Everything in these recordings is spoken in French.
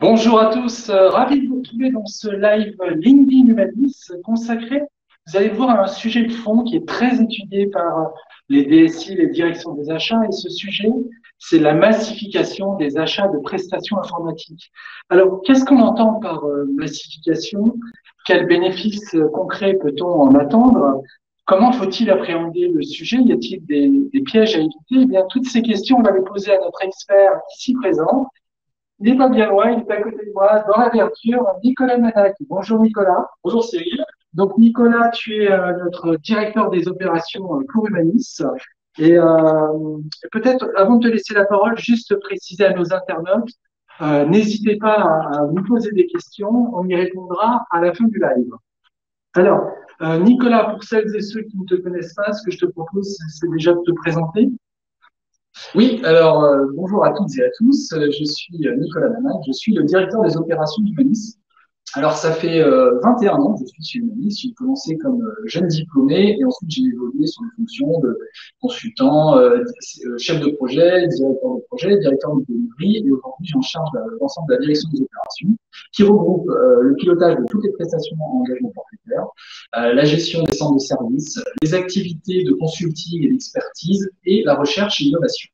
Bonjour à tous, ravi de vous retrouver dans ce live LinkedIn Humanis consacré, vous allez voir, à un sujet de fond qui est très étudié par les DSI, les directions des achats, et ce sujet, c'est la massification des achats de prestations informatiques. Alors, qu'est-ce qu'on entend par massification? Quels bénéfices concrets peut-on en attendre? Comment faut-il appréhender le sujet? Y a-t-il des pièges à éviter? Eh bien, toutes ces questions, on va les poser à notre expert ici présent. Il n'est pas bien loin, il est à côté de moi, dans la verdure, Nicolas Manac. Bonjour Nicolas. Bonjour Cyril. Donc Nicolas, tu es notre directeur des opérations pour Humanis. Et peut-être, avant de te laisser la parole, juste préciser à nos internautes, n'hésitez pas à nous poser des questions, on y répondra à la fin du live. Alors, Nicolas, pour celles et ceux qui ne te connaissent pas, ce que je te propose, c'est déjà de te présenter. Oui, alors bonjour à toutes et à tous. Je suis Nicolas Manac, je suis le directeur des opérations d'Humanis. Alors ça fait 21 ans que je suis chez Humanis. J'ai commencé comme jeune diplômé et ensuite j'ai évolué sur des fonctions de consultant, chef de projet, directeur de delivery et aujourd'hui j'en charge l'ensemble de la direction des opérations qui regroupe le pilotage de toutes les prestations en engagement forfaitaire, la gestion des centres de services, les activités de consulting et d'expertise et la recherche et l'innovation.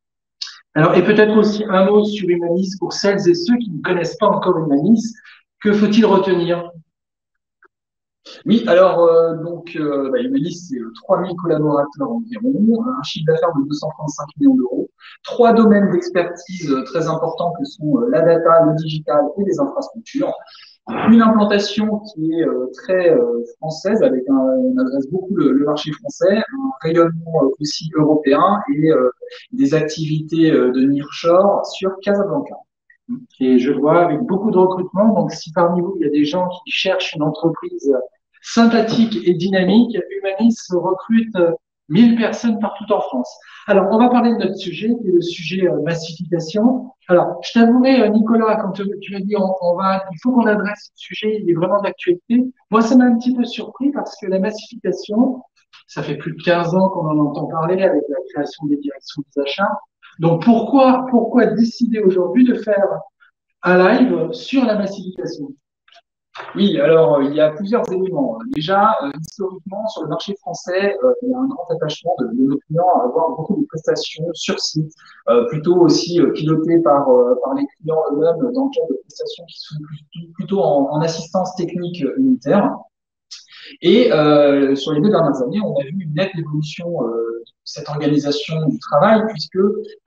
Alors, et peut-être aussi un mot sur Humanis pour celles et ceux qui ne connaissent pas encore Humanis. Que faut-il retenir? Oui, alors Humanis, c'est 3000 collaborateurs environ, un chiffre d'affaires de 235 millions d'euros, trois domaines d'expertise très importants que sont la data, le digital et les infrastructures. Une implantation qui est très française, avec on adresse beaucoup le marché français, un rayonnement aussi européen et des activités de nearshore sur Casablanca. Et je vois avec beaucoup de recrutement, donc si parmi vous, il y a des gens qui cherchent une entreprise sympathique et dynamique, Humanis recrute 1000 personnes partout en France. Alors, on va parler de notre sujet, qui est le sujet massification. Alors, je t'avouerai, Nicolas, quand tu m'as dit il faut qu'on adresse ce sujet, il est vraiment d'actualité. Moi, ça m'a un petit peu surpris parce que la massification, ça fait plus de 15 ans qu'on en entend parler avec la création des directions des achats. Donc, pourquoi décider aujourd'hui de faire un live sur la massification? Oui, alors il y a plusieurs éléments. Déjà, historiquement, sur le marché français, il y a un grand attachement de nos clients à avoir beaucoup de prestations sur site, plutôt aussi pilotées par les clients eux-mêmes dans le cadre de prestations qui sont plutôt en assistance technique unitaire. Et sur les 2 dernières années, on a vu une nette évolution de cette organisation du travail, puisque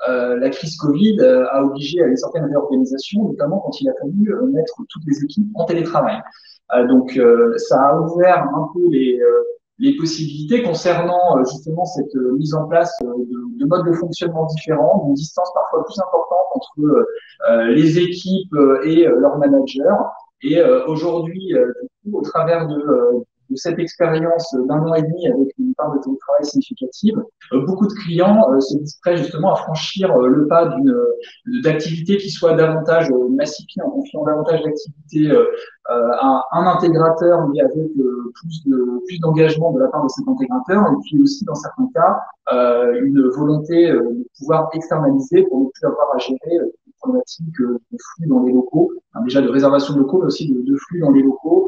la crise Covid a obligé à une certaine réorganisation, notamment quand il a fallu mettre toutes les équipes en télétravail. Ça a ouvert un peu les possibilités concernant justement cette mise en place de modes de fonctionnement différents, d'une distance parfois plus importante entre les équipes et leurs managers. Et aujourd'hui, du coup, au travers de cette expérience d'un an et demi avec une part de télétravail significative, beaucoup de clients se disent prêts justement à franchir le pas d'activités qui soient davantage massifiées en confiant davantage d'activités à un intégrateur, mais avec plus d'engagement de la part de cet intégrateur, et puis aussi dans certains cas une volonté de pouvoir externaliser pour ne plus avoir à gérer des problématiques de flux dans les locaux, hein, déjà de réservation de locaux, mais aussi de flux dans les locaux.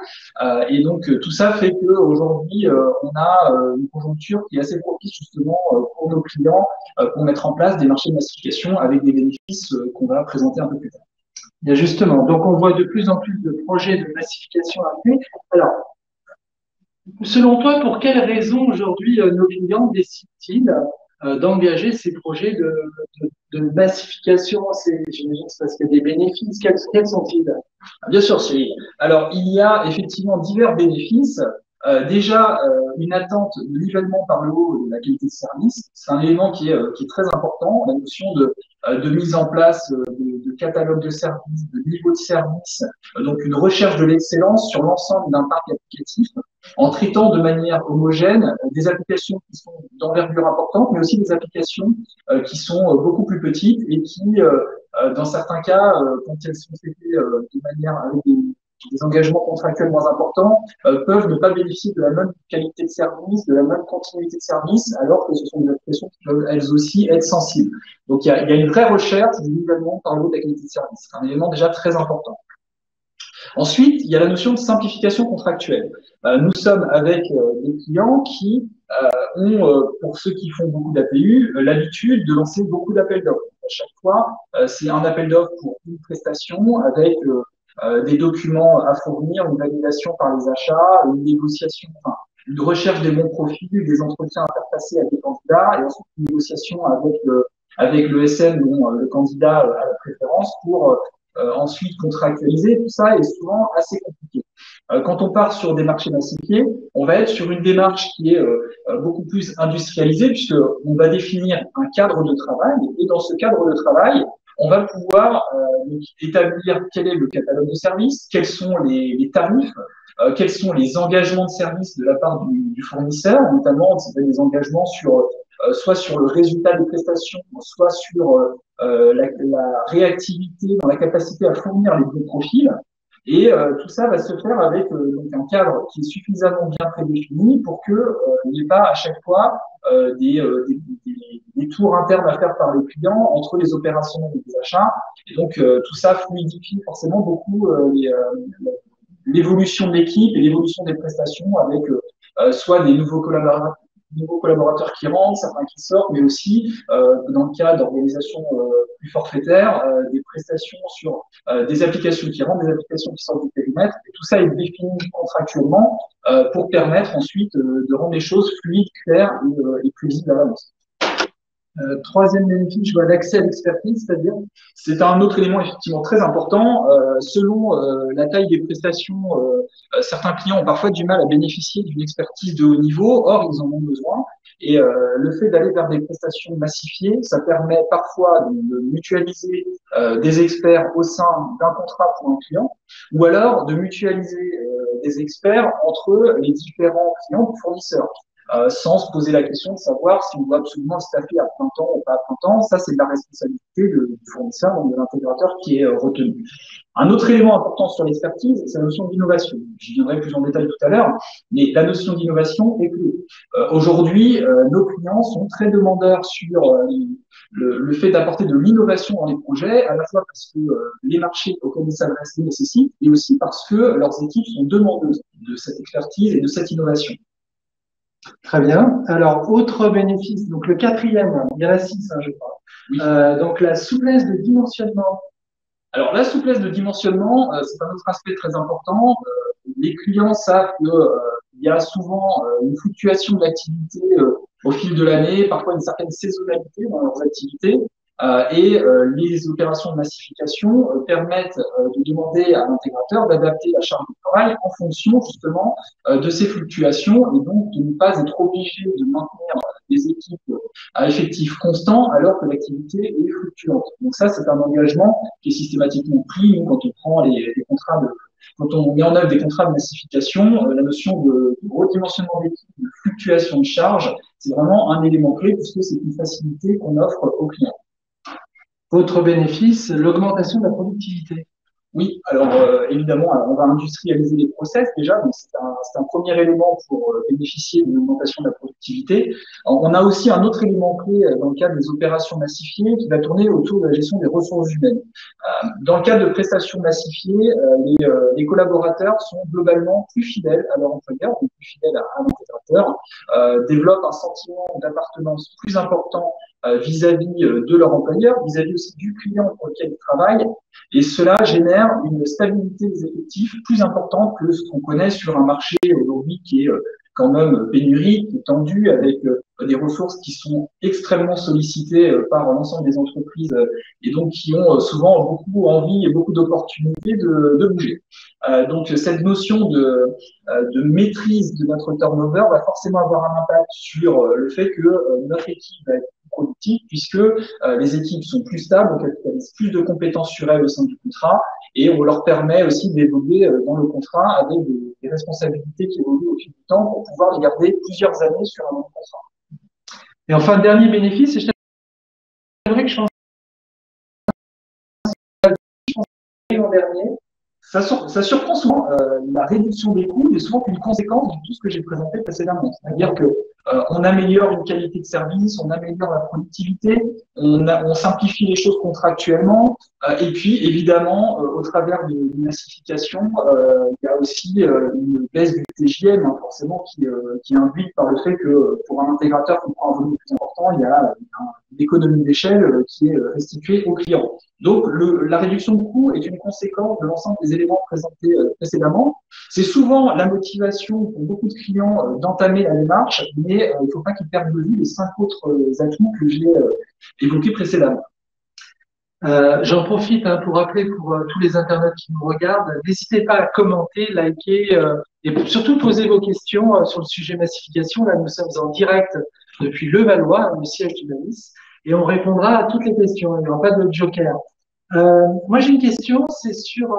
Et donc tout ça fait qu'aujourd'hui on a une conjoncture qui est assez propice justement pour nos clients pour mettre en place des marchés de massification avec des bénéfices qu'on va présenter un peu plus tard. Bien justement, donc on voit de plus en plus de projets de massification arriver. Alors, selon toi, pour quelles raisons aujourd'hui nos clients décident-ils d'engager ces projets de massification? J'imagine que c'est parce qu'il y a des bénéfices. Quels sont-ils? Bien sûr, Cyril. Alors, il y a effectivement divers bénéfices. Déjà, une attente de nivellement par le haut de la qualité de service, c'est un élément qui est très important. La notion de mise en place de catalogue de services, de niveau de service, donc une recherche de l'excellence sur l'ensemble d'un parc applicatif, en traitant de manière homogène des applications qui sont d'envergure importante, mais aussi des applications qui sont beaucoup plus petites et qui dans certains cas, quand elles sont traitées de manière avec des engagements contractuels moins importants, peuvent ne pas bénéficier de la même qualité de service, de la même continuité de service, alors que ce sont des applications qui peuvent elles aussi être sensibles. Donc il y a une vraie recherche du nivellement par le haut de la qualité de service. C'est un élément déjà très important. Ensuite, il y a la notion de simplification contractuelle. Nous sommes avec des clients qui ont, pour ceux qui font beaucoup d'APU, l'habitude de lancer beaucoup d'appels d'offres. À chaque fois, c'est un appel d'offres pour une prestation avec des documents à fournir, une validation par les achats, une négociation, enfin, une recherche des bons profils, des entretiens interfacés avec les candidats et ensuite une négociation avec le SM dont le candidat a la préférence pour ensuite contractualiser. Tout ça est souvent assez compliqué. Quand on part sur des marchés massifiés, on va être sur une démarche qui est beaucoup plus industrialisée puisqu'on va définir un cadre de travail et dans ce cadre de travail, on va pouvoir établir quel est le catalogue de services, quels sont les tarifs, quels sont les engagements de service de la part du fournisseur, notamment des engagements sur soit sur le résultat des prestations, soit sur la réactivité dans la capacité à fournir les bons profils. Et tout ça va se faire avec donc un cadre qui est suffisamment bien prédéfini pour que il n'y ait pas à chaque fois des tours internes à faire par les clients entre les opérations et les achats. Et donc tout ça fluidifie forcément beaucoup l'évolution de l'équipe et l'évolution des prestations avec soit des nouveaux collaborateurs qui rentrent, certains qui sortent, mais aussi dans le cas d'organisations plus forfaitaires, des prestations sur des applications qui rentrent, des applications qui sortent du périmètre. Et tout ça est défini contractuellement pour permettre ensuite de rendre les choses fluides, claires et plus visibles à l'avance. Troisième bénéfice, je vois l'accès à l'expertise, c'est-à-dire c'est un autre élément effectivement très important. Selon la taille des prestations, certains clients ont parfois du mal à bénéficier d'une expertise de haut niveau, or ils en ont besoin. Et le fait d'aller vers des prestations massifiées, ça permet parfois de mutualiser des experts au sein d'un contrat pour un client, ou alors de mutualiser des experts entre les différents clients ou fournisseurs. Sans se poser la question de savoir si on doit absolument le staffer à plein temps ou pas à plein temps. Ça, c'est de la responsabilité du fournisseur, donc de l'intégrateur qui est retenu. Un autre élément important sur l'expertise, c'est la notion d'innovation. J'y viendrai plus en détail tout à l'heure, mais la notion d'innovation est clé. Aujourd'hui, nos clients sont très demandeurs sur le fait d'apporter de l'innovation dans les projets, à la fois parce que les marchés auxquels ils s'adressent les nécessitent, et aussi parce que leurs équipes sont demandeuses de cette expertise et de cette innovation. Très bien. Alors, autre bénéfice, donc le quatrième, il y en a 6, hein, je crois. Oui. Donc, la souplesse de dimensionnement. Alors, la souplesse de dimensionnement, c'est un autre aspect très important. Les clients savent qu'il y a souvent une fluctuation de l'activité au fil de l'année, parfois une certaine saisonnalité dans leurs activités. Et les opérations de massification permettent de demander à l'intégrateur d'adapter la charge de travail en fonction justement de ces fluctuations et donc de ne pas être obligé de maintenir des équipes à effectif constant alors que l'activité est fluctuante. Donc ça, c'est un engagement qui est systématiquement pris quand on prend les contrats quand on met en œuvre des contrats de massification, la notion de redimensionnement d'équipe, de fluctuation de charge, c'est vraiment un élément clé puisque c'est une facilité qu'on offre aux clients. Autre bénéfice, l'augmentation de la productivité. Oui, alors évidemment, on va industrialiser les process déjà, donc c'est un premier élément pour bénéficier d'une augmentation de la productivité. Alors, on a aussi un autre élément clé dans le cadre des opérations massifiées qui va tourner autour de la gestion des ressources humaines. Dans le cadre de prestations massifiées, les collaborateurs sont globalement plus fidèles à leur employeur, donc plus fidèles à l'intégrateur, développent un sentiment d'appartenance plus important vis-à-vis de leur employeur, vis-à-vis aussi du client pour lequel ils travaillent. Et cela génère une stabilité des effectifs plus importante que ce qu'on connaît sur un marché aujourd'hui qui est quand même pénurique, qui est tendu, avec des ressources qui sont extrêmement sollicitées par l'ensemble des entreprises et donc qui ont souvent beaucoup envie et beaucoup d'opportunités de bouger. Donc cette notion de maîtrise de notre turnover va forcément avoir un impact sur le fait que notre équipe va être productive puisque les équipes sont plus stables, on capitalise plus de compétences sur elles au sein du contrat et on leur permet aussi d'évoluer dans le contrat avec des responsabilités qui évoluent au fil du temps pour pouvoir les garder plusieurs années sur un même contrat. Et enfin, dernier bénéfice, et j'aimerais que je pense l'an dernier. Ça surprend souvent. La réduction des coûts est souvent une conséquence de tout ce que j'ai présenté précédemment. C'est-à-dire que On améliore une qualité de service, on améliore la productivité, on simplifie les choses contractuellement, et puis évidemment, au travers de massification, il y a aussi une baisse du TJM, hein, forcément, qui est induite par le fait que pour un intégrateur qui prend un volume plus important, il y a une économie d'échelle qui est restituée aux clients. Donc, la réduction de coûts est une conséquence de l'ensemble des éléments présentés précédemment. C'est souvent la motivation pour beaucoup de clients d'entamer la démarche, mais il ne faut pas qu'ils perdent de vue les 5 autres atouts que j'ai évoqués précédemment. J'en profite pour rappeler pour tous les internautes qui nous regardent, n'hésitez pas à commenter, liker et surtout poser vos questions sur le sujet massification. Là, nous sommes en direct depuis Levallois, le siège du Manis, et on répondra à toutes les questions. Il n'y aura pas de joker. Moi, j'ai une question, c'est sur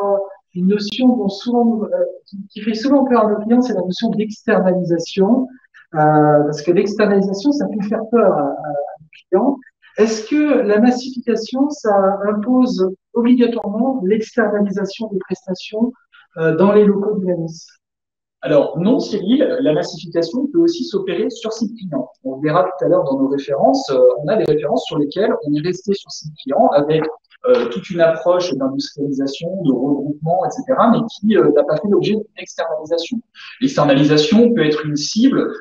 une notion dont souvent, qui fait souvent peur à nos clients, c'est la notion d'externalisation, parce que l'externalisation, ça peut faire peur à nos clients. Est-ce que la massification, ça impose obligatoirement l'externalisation des prestations dans les locaux du Manis? Alors non, Cyril, la massification peut aussi s'opérer sur site client. On verra tout à l'heure dans nos références, on a des références sur lesquelles on est resté sur site client avec toute une approche d'industrialisation, de regroupement, etc., mais qui n'a pas fait l'objet d'une externalisation. L'externalisation peut être une cible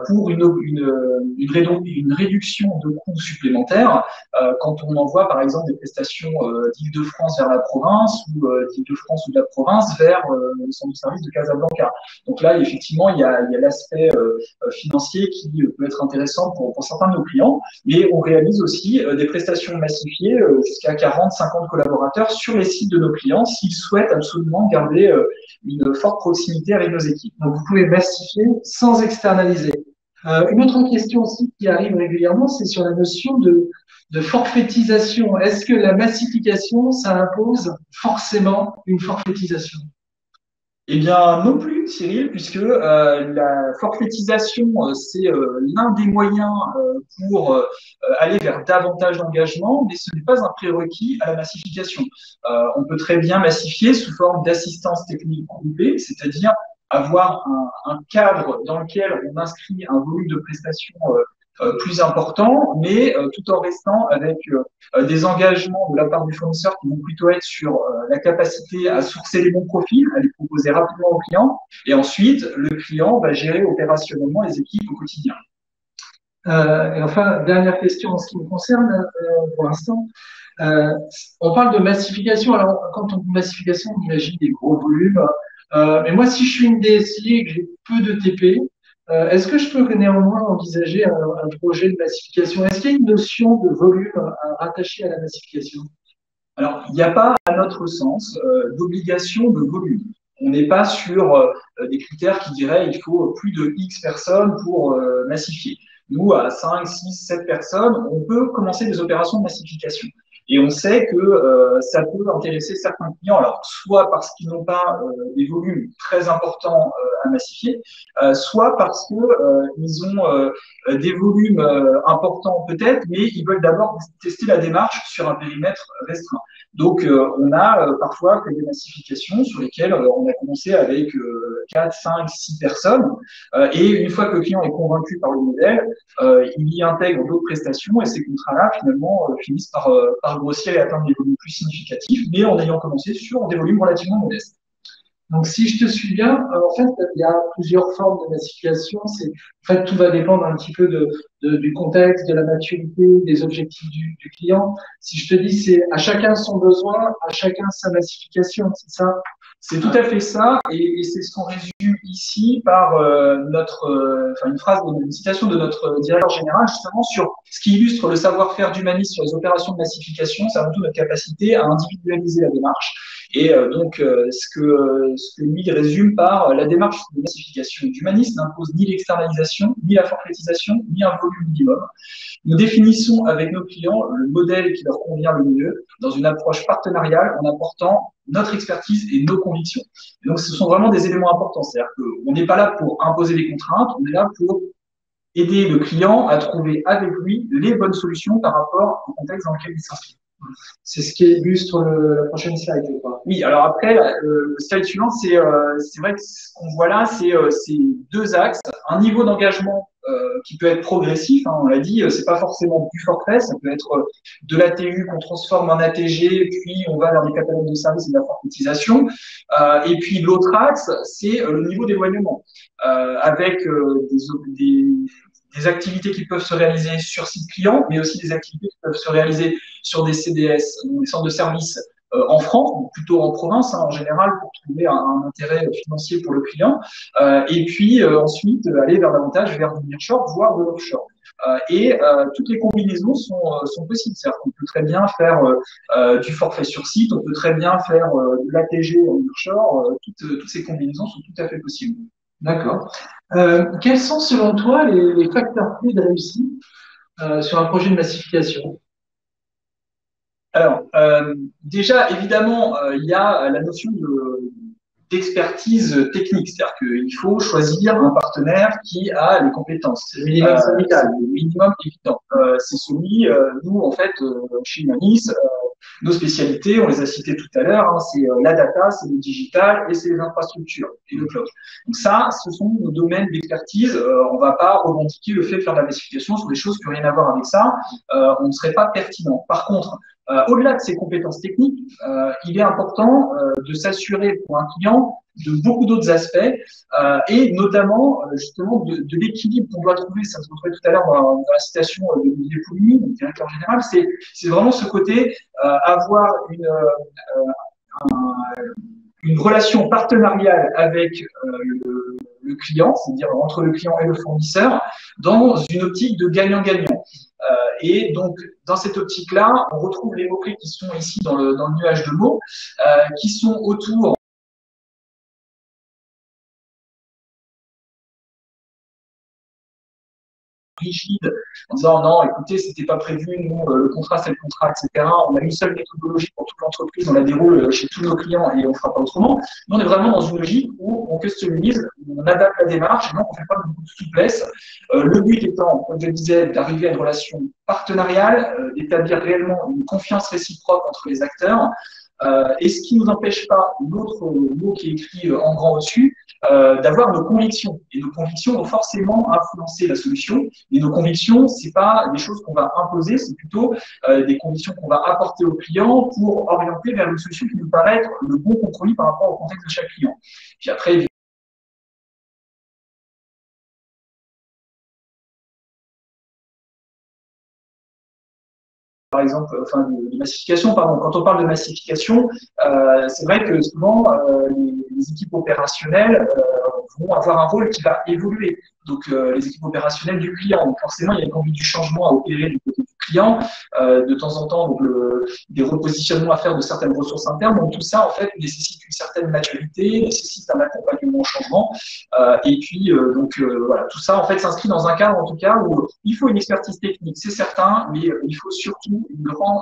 pour une réduction de coûts supplémentaires quand on envoie par exemple des prestations d'Île-de-France vers la province ou d'Île-de-France ou de la province vers le centre de service de Casablanca. Donc là, effectivement, il y a l'aspect financier qui peut être intéressant pour certains de nos clients, mais on réalise aussi des prestations massifiées jusqu'à 40-50 collaborateurs sur les sites de nos clients s'ils souhaitent absolument garder une forte proximité avec nos équipes. Donc, vous pouvez massifier sans externaliser. Une autre question aussi qui arrive régulièrement, c'est sur la notion de forfaitisation. Est-ce que la massification, ça impose forcément une forfaitisation? Eh bien, non plus, Cyril, puisque la forfaitisation, c'est l'un des moyens pour aller vers davantage d'engagement, mais ce n'est pas un prérequis à la massification. On peut très bien massifier sous forme d'assistance technique groupée, c'est-à-dire avoir un cadre dans lequel on inscrit un volume de prestations plus important, mais tout en restant avec des engagements de la part du fournisseur qui vont plutôt être sur la capacité à sourcer les bons profils, à les proposer rapidement au client, et ensuite le client va gérer opérationnellement les équipes au quotidien. Et enfin, dernière question en ce qui me concerne pour l'instant. On parle de massification. Alors, quand on dit massification, on imagine des gros volumes. Mais moi, si je suis une DSI et que j'ai peu de TP, est-ce que je peux néanmoins envisager un projet de massification? Est-ce qu'il y a une notion de volume rattachée à la massification? Alors, il n'y a pas, à notre sens, d'obligation de volume. On n'est pas sur des critères qui diraient il faut plus de X personnes pour massifier. Nous, à 5, 6, 7 personnes, on peut commencer des opérations de massification. Et on sait que ça peut intéresser certains clients, alors soit parce qu'ils n'ont pas des volumes très importants à massifier, soit parce que ils ont des volumes importants peut-être, mais ils veulent d'abord tester la démarche sur un périmètre restreint. Donc on a parfois fait des massifications sur lesquelles on a commencé avec 4, 5, 6 personnes, et une fois que le client est convaincu par le modèle, il y intègre d'autres prestations et ces contrats-là finalement finissent par grossir et atteindre des volumes plus significatifs, mais en ayant commencé sur des volumes relativement modestes. Donc, si je te suis bien, en fait, il y a plusieurs formes de massification. En fait, tout va dépendre un petit peu du contexte, de la maturité, des objectifs du client. Si je te dis, c'est à chacun son besoin, à chacun sa massification, c'est ça? C'est tout à fait ça, et c'est ce qu'on résume ici par une citation de notre directeur général, justement sur ce qui illustre le savoir-faire d'Humanis sur les opérations de massification, c'est avant tout notre capacité à individualiser la démarche. Et ce que lui résume par la démarche de massification d'Humanis n'impose ni l'externalisation, ni la forfaitisation, ni un volume minimum. Nous définissons avec nos clients le modèle qui leur convient le mieux dans une approche partenariale en apportant notre expertise et nos convictions. Et donc, ce sont vraiment des éléments importants. C'est-à-dire qu'on n'est pas là pour imposer des contraintes, on est là pour aider le client à trouver avec lui les bonnes solutions par rapport au contexte dans lequel il s'inscrit. C'est ce qui illustre la prochaine slide, je crois. Oui, alors après, le slide suivant, c'est vrai que ce qu'on voit là, c'est deux axes. Un niveau d'engagement qui peut être progressif, hein, on l'a dit, c'est pas forcément du forfait, ça peut être de l'ATU qu'on transforme en ATG, puis on va vers des catalogues de services et de la forfaitisation. Et puis l'autre axe, c'est le niveau d'éloignement, avec des activités qui peuvent se réaliser sur site client, mais aussi des activités qui peuvent se réaliser sur des CDS, des centres de services en France, ou plutôt en province, hein, en général, pour trouver un intérêt financier pour le client. Et puis ensuite, aller davantage vers du nearshore, voire de l'offshore. Toutes les combinaisons sont possibles. C'est-à-dire qu'on peut très bien faire du forfait sur site, on peut très bien faire de l'ATG en nearshore. Toutes ces combinaisons sont tout à fait possibles. D'accord. Quels sont, selon toi, les facteurs clés de réussite sur un projet de massification? Alors, déjà, évidemment, il y a la notion d'expertise technique, c'est-à-dire qu'il faut choisir un partenaire qui a les compétences. C'est le minimum syndical. C'est le minimum évident. C'est celui, nous, en fait, chez Humanis, nos spécialités, on les a citées tout à l'heure, hein, c'est la data, c'est le digital et c'est les infrastructures et le cloud. Donc ça, ce sont nos domaines d'expertise. On ne va pas revendiquer le fait de faire de la massification sur des choses qui n'ont rien à voir avec ça. On ne serait pas pertinent. Par contre, au-delà de ces compétences techniques, il est important de s'assurer pour un client de beaucoup d'autres aspects et notamment justement de l'équilibre qu'on doit trouver. Ça se retrouvait tout à l'heure dans la citation de Olivier Poulmy, le directeur général. C'est vraiment ce côté avoir une relation partenariale avec le client, c'est-à-dire entre le client et le fournisseur, dans une optique de gagnant-gagnant. Et donc, dans cette optique-là, on retrouve les mots-clés qui sont ici dans le nuage de mots, qui sont autour rigide en disant non, écoutez, c'était pas prévu, nous, le contrat, c'est le contrat, etc. On a une seule méthodologie pour toute l'entreprise, on la déroule chez tous nos clients et on ne fera pas autrement. Nous, on est vraiment dans une logique où on customise, on adapte la démarche, et donc on ne fait pas beaucoup de souplesse. Le but étant, comme je le disais, d'arriver à une relation partenariale, d'établir réellement une confiance réciproque entre les acteurs. Et ce qui ne nous empêche pas, l'autre mot qui est écrit en grand au-dessus, d'avoir nos convictions. Et nos convictions vont forcément influencer la solution. Et nos convictions, c'est pas des choses qu'on va imposer, c'est plutôt des convictions qu'on va apporter au client pour orienter vers une solution qui nous paraît être le bon compromis par rapport au contexte de chaque client. Puis après, par exemple, enfin, de massification, pardon. Quand on parle de massification, c'est vrai que souvent, les équipes opérationnelles vont avoir un rôle qui va évoluer. Donc, les équipes opérationnelles du client. Donc, forcément, il y a une conduite du changement à opérer du côté du client. De temps en temps, donc, des repositionnements à faire de certaines ressources internes. Donc, tout ça, en fait, nécessite une certaine maturité, nécessite un accompagnement au changement. Et puis, voilà, tout ça, en fait, s'inscrit dans un cadre, en tout cas, où il faut une expertise technique, c'est certain, mais il faut surtout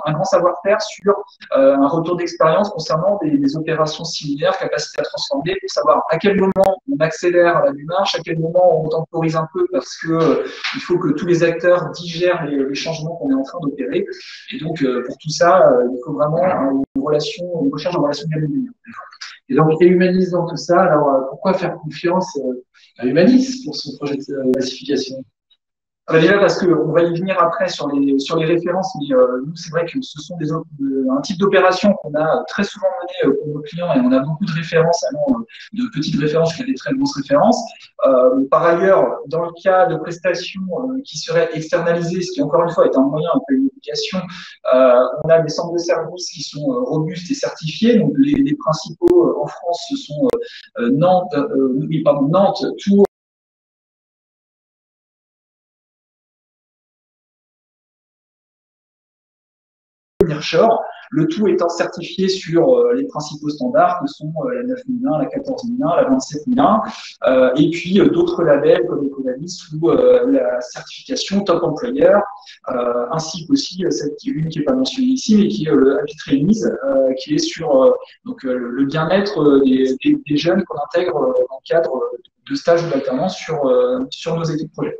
un grand savoir-faire sur un retour d'expérience concernant des opérations similaires, capacité à transformer, pour savoir à quel moment on accélère la démarche, à quel moment on temporise un peu parce que il faut que tous les acteurs digèrent les changements qu'on est en train d'opérer. Et donc, pour tout ça, il faut vraiment une recherche en relation gagnant-gagnant. Et donc, il y a Humanis dans tout ça. Alors, pourquoi faire confiance à Humanis pour son projet de massification? Déjà parce qu'on va y venir après sur les références, mais nous, c'est vrai que ce sont un type d'opération qu'on a très souvent mené pour nos clients et on a beaucoup de références, allant de petites références jusqu'à des très grosses références. Par ailleurs, dans le cas de prestations qui seraient externalisées, ce qui encore une fois est un moyen, un peu une obligation, on a des centres de services qui sont robustes et certifiés. Donc les principaux en France, ce sont Nantes, Tours, nearshore, le tout étant certifié sur les principaux standards que sont la 9001, la 14001, la 27001, et puis d'autres labels comme Econavis ou la certification Top Employer, ainsi qu'aussi celle qui est pas mentionnée ici, mais qui est le Happy Trainees, qui est sur le bien-être des jeunes qu'on intègre dans le cadre de stages ou d'alternance sur nos équipes projet.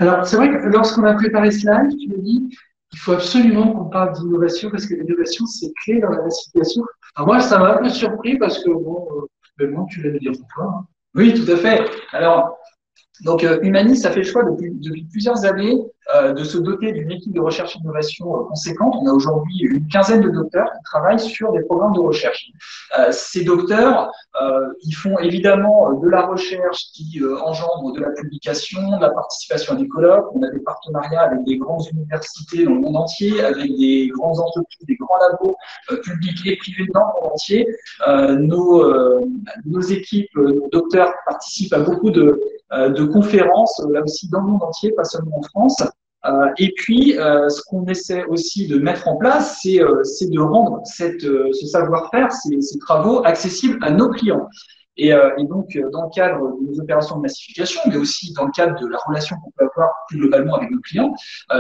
Alors, c'est vrai que lorsqu'on a préparé ce live, tu me dis il faut absolument qu'on parle d'innovation parce que l'innovation, c'est clé dans la massification. Alors moi, ça m'a un peu surpris parce que, bon, tu vas me dire pourquoi. Oui, tout à fait. Alors, Donc, Humanis a fait le choix depuis plusieurs années de se doter d'une équipe de recherche et d'innovation conséquente. On a aujourd'hui une quinzaine de docteurs qui travaillent sur des programmes de recherche. Ces docteurs, ils font évidemment de la recherche qui engendre de la publication, de la participation à des colloques. On a des partenariats avec des grandes universités dans le monde entier, avec des grandes entreprises, des grands labos publics et privés dans le monde entier. Nos équipes, nos docteurs participent à beaucoup de conférences, là aussi dans le monde entier, pas seulement en France. Et puis, ce qu'on essaie aussi de mettre en place, c'est de rendre ce savoir-faire, ces travaux accessibles à nos clients. Et donc, dans le cadre des opérations de massification, mais aussi dans le cadre de la relation qu'on peut avoir plus globalement avec nos clients,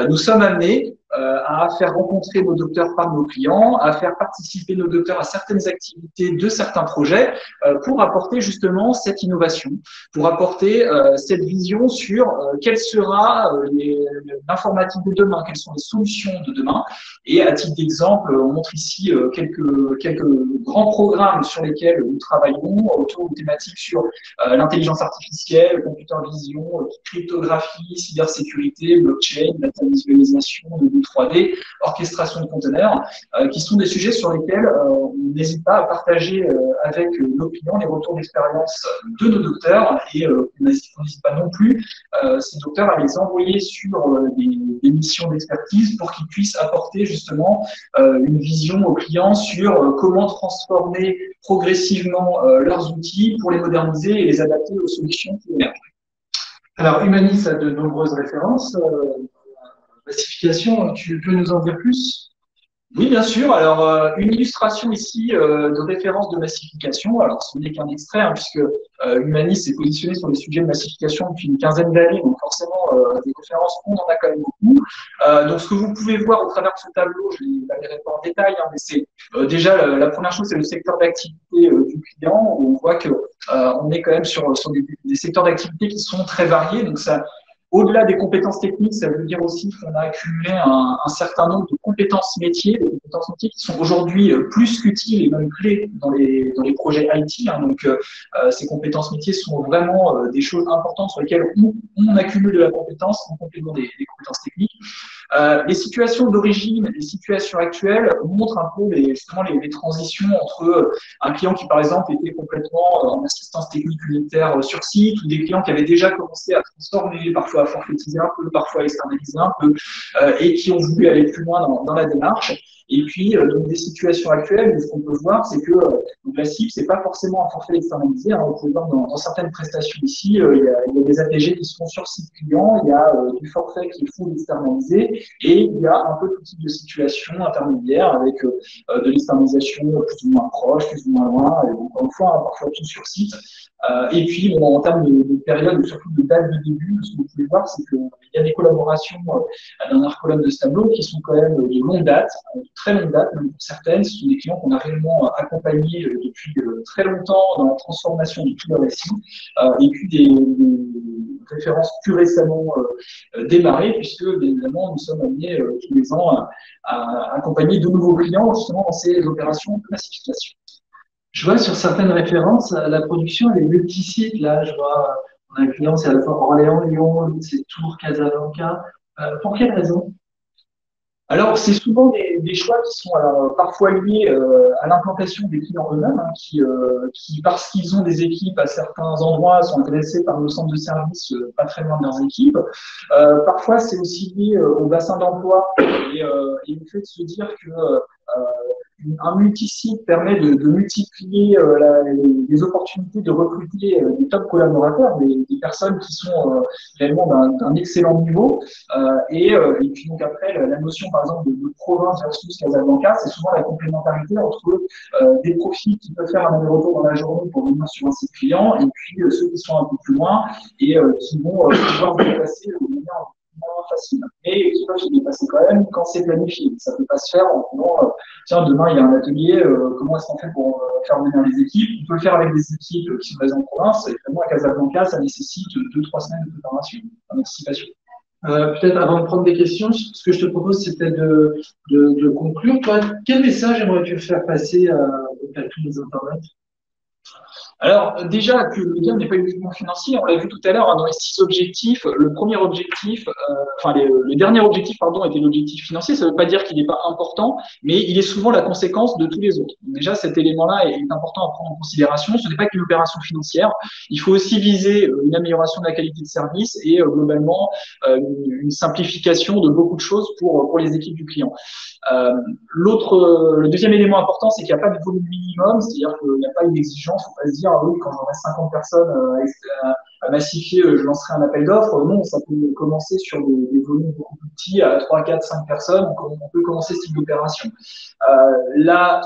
nous sommes amenés à faire rencontrer nos docteurs par nos clients, à faire participer nos docteurs à certaines activités de certains projets pour apporter justement cette innovation, pour apporter cette vision sur quelle sera l'informatique de demain, quelles sont les solutions de demain. Et à titre d'exemple, on montre ici quelques grands programmes sur lesquels nous travaillons autour de thématiques sur l'intelligence artificielle, computer vision, cryptographie, cybersécurité, blockchain, data visualisation, 3D, orchestration de conteneurs, qui sont des sujets sur lesquels on n'hésite pas à partager avec nos clients les retours d'expérience de nos docteurs et on n'hésite pas non plus ces docteurs à les envoyer sur des missions d'expertise pour qu'ils puissent apporter justement une vision aux clients sur comment transformer progressivement leurs outils pour les moderniser et les adapter aux solutions qui émergent. Alors, Humanis a de nombreuses références. Massification, tu peux nous en dire plus? Oui, bien sûr. Alors, une illustration ici de référence de massification. Alors, ce n'est qu'un extrait, hein, puisque Humanis s'est positionné sur les sujets de massification depuis une quinzaine d'années. Donc, forcément, des références, on en a quand même beaucoup. Donc, ce que vous pouvez voir au travers de ce tableau, je ne l'avais pas en détail, hein, mais c'est déjà la première chose, c'est le secteur d'activité du client. On voit que on est quand même sur des secteurs d'activité qui sont très variés. Donc, ça, au-delà des compétences techniques, ça veut dire aussi qu'on a accumulé un certain nombre de compétences métiers, des compétences métiers qui sont aujourd'hui plus qu'utiles et même clés dans les projets IT. Hein. Donc, ces compétences métiers sont vraiment des choses importantes sur lesquelles on accumule de la compétence en complément des compétences techniques. Les situations d'origine, les situations actuelles montrent un peu justement les transitions entre un client qui, par exemple, était complètement en assistance technique unitaire sur site, ou des clients qui avaient déjà commencé à transformer, parfois à forfaitiser un peu, parfois à externaliser un peu, et qui ont voulu aller plus loin dans la démarche. Et puis, donc des situations actuelles, ce qu'on peut voir, c'est que la cible, c'est pas forcément un forfait externalisé. Hein. On peut voir dans certaines prestations ici, il y a des ATG qui sont sur site client, il y a du forfait qui est full externalisé, et il y a un peu tout type de situation intermédiaire avec de l'externalisation plus ou moins proche, plus ou moins loin, et encore une fois, hein, parfois tout sur site. Et puis, bon, en termes de période, surtout de date de début, ce que vous pouvez voir, c'est qu'il y a des collaborations à la dernière colonne de ce tableau qui sont quand même de longue date, de très longue date, même pour certaines. Ce sont des clients qu'on a réellement accompagnés depuis très longtemps dans la transformation de tout leur récit. Et puis des références plus récemment démarrées, puisque bien évidemment, nous sommes amenés tous les ans à accompagner de nouveaux clients justement dans ces opérations de massification. Je vois sur certaines références, la production elle est multi-site. Là, je vois, on a un client, c'est à la fois Orléans, Lyon, c'est Tours, Casablanca. Pour quelle raison? Alors, c'est souvent des choix qui sont alors, parfois liés à l'implantation des clients eux-mêmes, hein, qui, parce qu'ils ont des équipes à certains endroits, sont intéressés par nos centres de services pas très loin de leurs équipes. Parfois, c'est aussi lié au bassin d'emploi et le fait de se dire que un multisite permet de multiplier les opportunités de recruter des top collaborateurs, des personnes qui sont réellement d'un excellent niveau. Et puis donc après, la notion par exemple de province versus Casablanca, c'est souvent la complémentarité entre des profils qui peuvent faire un aller-retour dans la journée pour venir sur un site client, et puis ceux qui sont un peu plus loin et qui vont pouvoir se déplacer de manière moins facile. Mais ça se déplacer quand même quand c'est planifié. Ça ne peut pas se faire en disant tiens, demain il y a un atelier, comment est-ce qu'on fait pour faire venir les équipes? On peut le faire avec des équipes qui sont basées en province, et vraiment à Casablanca, ça nécessite 2-3 semaines de préparation, d'anticipation. Peut-être avant de prendre des questions, ce que je te propose, c'est peut-être de conclure. Toi, quel message aimerais-tu faire passer à tous les internautes? Alors, déjà que le gain n'est pas uniquement financier, on l'a vu tout à l'heure, hein, dans les 6 objectifs, le premier objectif, le dernier objectif, pardon, était l'objectif financier. Ça ne veut pas dire qu'il n'est pas important, mais il est souvent la conséquence de tous les autres. Donc, déjà, cet élément-là est important à prendre en considération. Ce n'est pas qu'une opération financière. Il faut aussi viser une amélioration de la qualité de service et globalement une simplification de beaucoup de choses pour les équipes du client. Le deuxième élément important, c'est qu'il n'y a pas de volume minimum, c'est-à-dire qu'il n'y a pas une exigence. Il ne faut pas se dire, ah oui, quand j'aurai 50 personnes à massifier, je lancerai un appel d'offres. Non, ça peut commencer sur des volumes beaucoup plus petits, à 3, 4, 5 personnes. On peut commencer ce type d'opération. Le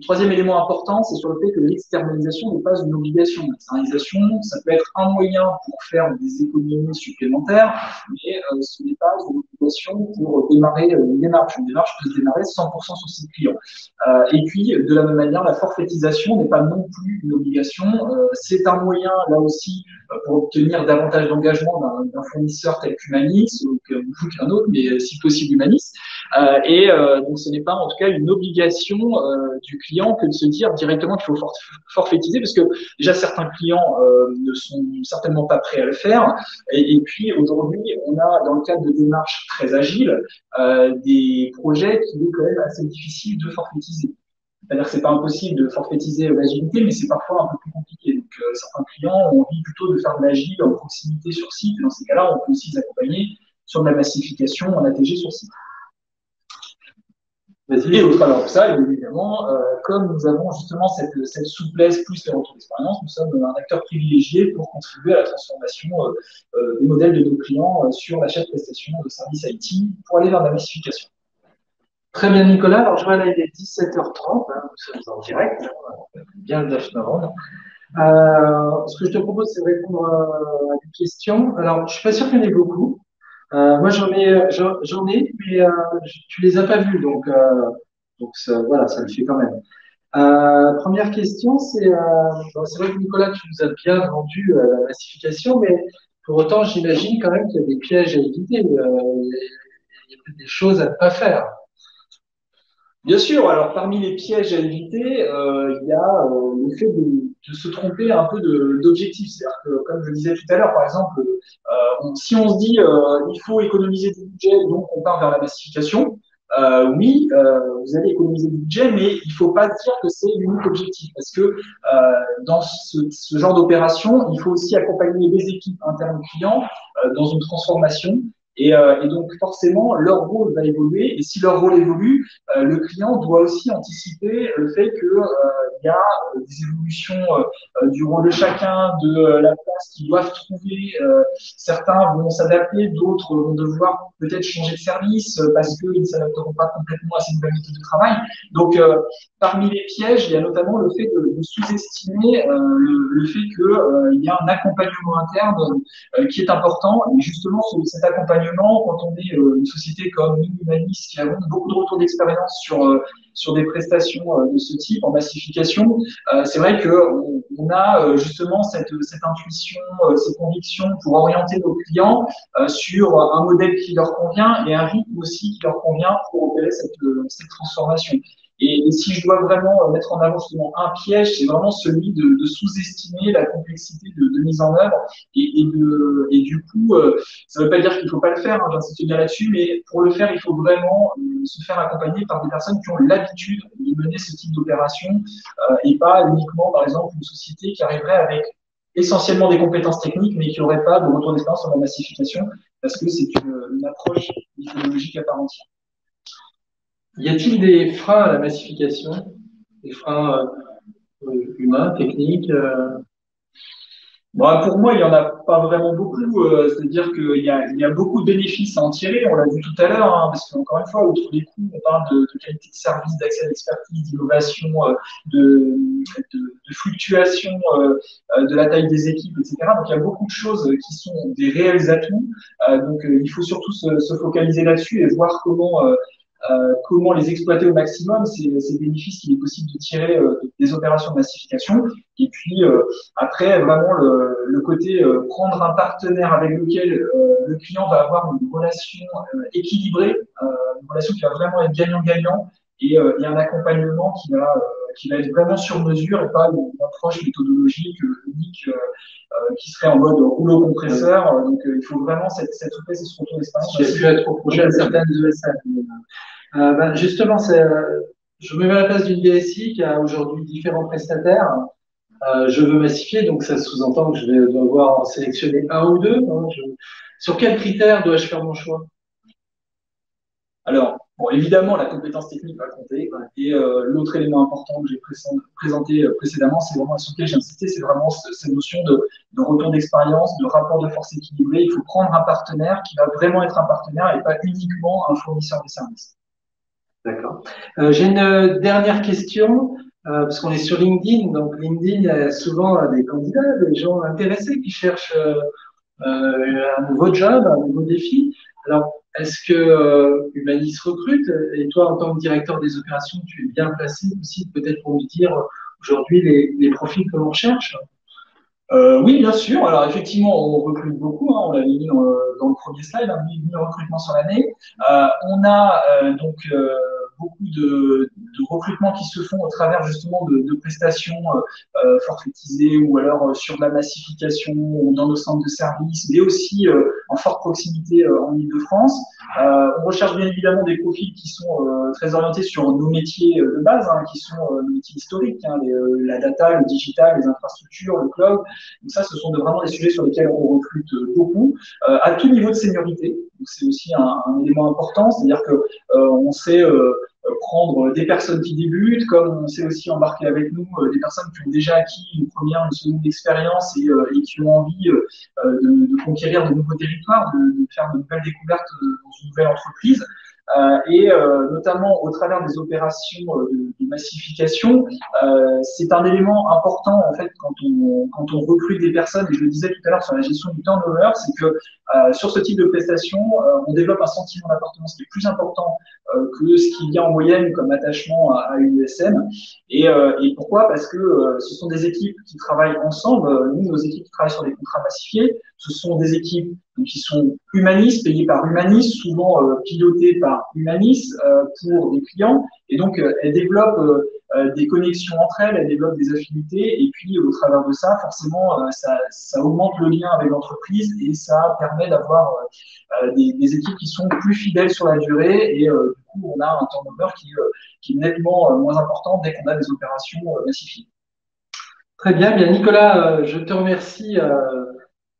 troisième élément important, c'est sur le fait que l'externalisation n'est pas une obligation. L'externalisation, ça peut être un moyen pour faire des économies supplémentaires, mais ce n'est pas une obligation pour démarrer une démarche. Une démarche peut se démarrer 100% sur ses clients. Et puis, de la même manière, la forfaitisation n'est pas non plus une obligation. C'est un moyen, là aussi, pour obtenir davantage d'engagement d'un fournisseur tel qu'Humanis, ou qu'un autre, mais si possible Humanis. Donc, ce n'est pas en tout cas une obligation du client que de se dire directement qu'il faut forfaitiser, parce que déjà certains clients ne sont certainement pas prêts à le faire. Et puis aujourd'hui, on a dans le cadre de démarches très agiles des projets qu'il est quand même assez difficile de forfaitiser. C'est-à-dire que c'est pas impossible de forfaitiser l'agilité, mais c'est parfois un peu plus compliqué. Donc, certains clients ont envie plutôt de faire de l'agile en proximité sur site. Et dans ces cas-là, on peut aussi les accompagner sur de la massification en ATG sur site. Et au travers de ça, évidemment, comme nous avons justement cette souplesse plus les retours d'expérience, nous sommes un acteur privilégié pour contribuer à la transformation des modèles de nos clients sur l'achat de prestations de services IT pour aller vers la massification. Très bien, Nicolas. Alors, je vois là, il est 17h30, hein, nous sommes en direct, bien le 9 novembre. Ce que je te propose, c'est de répondre à des questions. Alors, je ne suis pas sûr qu'il y en ait beaucoup. Moi, j'en ai, mais tu les as pas vus, donc ça, voilà, ça le fait quand même. Première question, c'est vrai que Nicolas, tu nous as bien vendu la massification, mais pour autant, j'imagine quand même qu'il y a des pièges à éviter. Il y a peut-être des choses à ne pas faire. Bien sûr, alors parmi les pièges à éviter, il y a le fait de se tromper un peu d'objectif. C'est-à-dire que, comme je le disais tout à l'heure, par exemple, si on se dit il faut économiser du budget, donc on part vers la massification, oui, vous allez économiser du budget, mais il ne faut pas dire que c'est l'unique objectif, parce que dans ce genre d'opération, il faut aussi accompagner les équipes internes clients dans une transformation. Et donc forcément, leur rôle va évoluer. Et si leur rôle évolue, le client doit aussi anticiper le fait que il y a des évolutions du rôle de chacun, de la place qu'ils doivent trouver. Certains vont s'adapter, d'autres vont devoir peut-être changer de service parce qu'ils ne s'adapteront pas complètement à ces nouvelles méthodes de travail. Donc, parmi les pièges, il y a notamment le fait de sous-estimer le fait qu'il y a un accompagnement interne qui est important. Et justement, cet accompagnement, quand on est une société comme Humanis, qui a beaucoup de retours d'expérience sur des prestations de ce type en massification, c'est vrai qu'on a justement cette intuition, ces convictions pour orienter nos clients sur un modèle qui leur convient et un rythme aussi qui leur convient pour opérer cette transformation. Et si je dois vraiment mettre en avant justement un piège, c'est vraiment celui de sous-estimer la complexité de mise en œuvre et du coup, ça ne veut pas dire qu'il ne faut pas le faire, hein, j'insiste bien là-dessus, mais pour le faire, il faut vraiment se faire accompagner par des personnes qui ont l'habitude de mener ce type d'opération et pas uniquement, par exemple, une société qui arriverait avec essentiellement des compétences techniques, mais qui n'aurait pas de retour d'expérience sur la massification, parce que c'est une approche méthodologique à part entière. Y a-t-il des freins à la massification? Des freins humains, techniques Bon, pour moi, il n'y en a pas vraiment beaucoup. C'est-à-dire qu'il y a beaucoup de bénéfices à en tirer. On l'a vu tout à l'heure, hein, parce qu'encore une fois, outre les coûts, on parle de qualité de service, d'accès à l'expertise, d'innovation, de fluctuation de la taille des équipes, etc. Donc, il y a beaucoup de choses qui sont des réels atouts. Donc, il faut surtout se focaliser là-dessus et voir comment les exploiter au maximum, ces bénéfices qu'il est possible de tirer des opérations de massification. Et puis après, vraiment le côté prendre un partenaire avec lequel le client va avoir une relation équilibrée, une relation qui va vraiment être gagnant-gagnant et un accompagnement qui va être vraiment sur mesure et pas une approche méthodologique unique qui serait en mode rouleau compresseur. Donc, il faut vraiment cette souplesse et ce retour d'expérience. Ce qui a pu être reproché à certaines ESN. Justement, je me mets à la place d'une DSI qui a aujourd'hui différents prestataires. Je veux massifier, donc ça sous-entend que je vais devoir en sélectionner un ou deux. Hein. Sur quels critères dois-je faire mon choix? Alors, bon, évidemment, la compétence technique va compter. Et l'autre élément important que j'ai présenté précédemment, c'est vraiment sur lequel j'ai insisté, c'est vraiment cette notion de retour d'expérience, de rapport de force équilibré. Il faut prendre un partenaire qui va vraiment être un partenaire et pas uniquement un fournisseur de services. D'accord. J'ai une dernière question, parce qu'on est sur LinkedIn. Donc, LinkedIn, il y a souvent des candidats, des gens intéressés qui cherchent un nouveau job, un nouveau défi. Alors, est-ce que Humanis recrute? Et toi, en tant que directeur des opérations, tu es bien placé aussi, peut-être pour nous dire aujourd'hui les profils que l'on recherche? Oui, bien sûr. Alors, effectivement, on recrute beaucoup. Hein, on l'a mis dans le premier slide, hein, 1000 recrutements sur l'année. On a donc beaucoup de recrutements qui se font au travers justement de prestations forfaitisées ou alors sur de la massification ou dans nos centres de services, mais aussi en forte proximité en Île-de-France. On recherche bien évidemment des profils qui sont très orientés sur nos métiers de base, hein, qui sont nos métiers historiques, hein, la data, le digital, les infrastructures, le cloud. Donc ça, ce sont vraiment des sujets sur lesquels on recrute beaucoup, à tout niveau de seniorité. C'est aussi un élément important, c'est-à-dire que on sait prendre des personnes qui débutent, comme on sait aussi embarquer avec nous des personnes qui ont déjà acquis une première, une seconde expérience et qui ont envie de conquérir de nouveaux territoires, de faire de nouvelles découvertes dans une nouvelle entreprise. Et notamment au travers des opérations de massification, c'est un élément important en fait quand on recrute des personnes. Et je le disais tout à l'heure sur la gestion du turnover, c'est que sur ce type de prestation, on développe un sentiment d'appartenance qui est plus important que ce qu'il y a en moyenne comme attachement à une USM. Et pourquoi? Parce que ce sont des équipes qui travaillent ensemble. Nous, nos équipes qui travaillent sur des contrats massifiés, ce sont des équipes qui sont humanistes, payées par Humanis, souvent pilotées par Humanis pour des clients. Et donc, elles développent des connexions entre elles, elles développent des affinités. Et puis, au travers de ça, forcément, ça augmente le lien avec l'entreprise et ça permet d'avoir des équipes qui sont plus fidèles sur la durée. Et du coup, on a un turnover qui est nettement moins important dès qu'on a des opérations massifiées. Très bien, bien Nicolas, je te remercie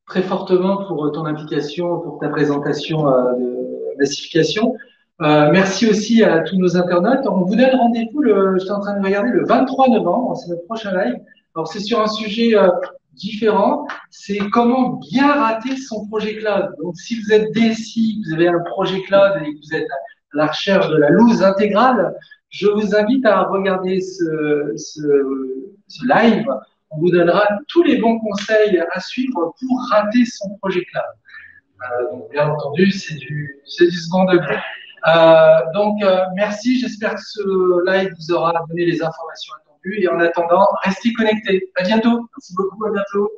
très fortement pour ton implication, pour ta présentation de massification. Merci aussi à tous nos internautes. On vous donne rendez-vous, je suis en train de regarder, le 23 novembre, c'est notre prochain live. Alors, c'est sur un sujet différent, c'est comment bien rater son projet cloud. Donc, si vous êtes DSI, vous avez un projet cloud et que vous êtes à la recherche de la loose intégrale, je vous invite à regarder ce live. On vous donnera tous les bons conseils à suivre pour rater son projet cloud. Donc, bien entendu, c'est du second degré. Merci. J'espère que ce live vous aura donné les informations attendues. Et en attendant, restez connectés. À bientôt. Merci beaucoup. À bientôt.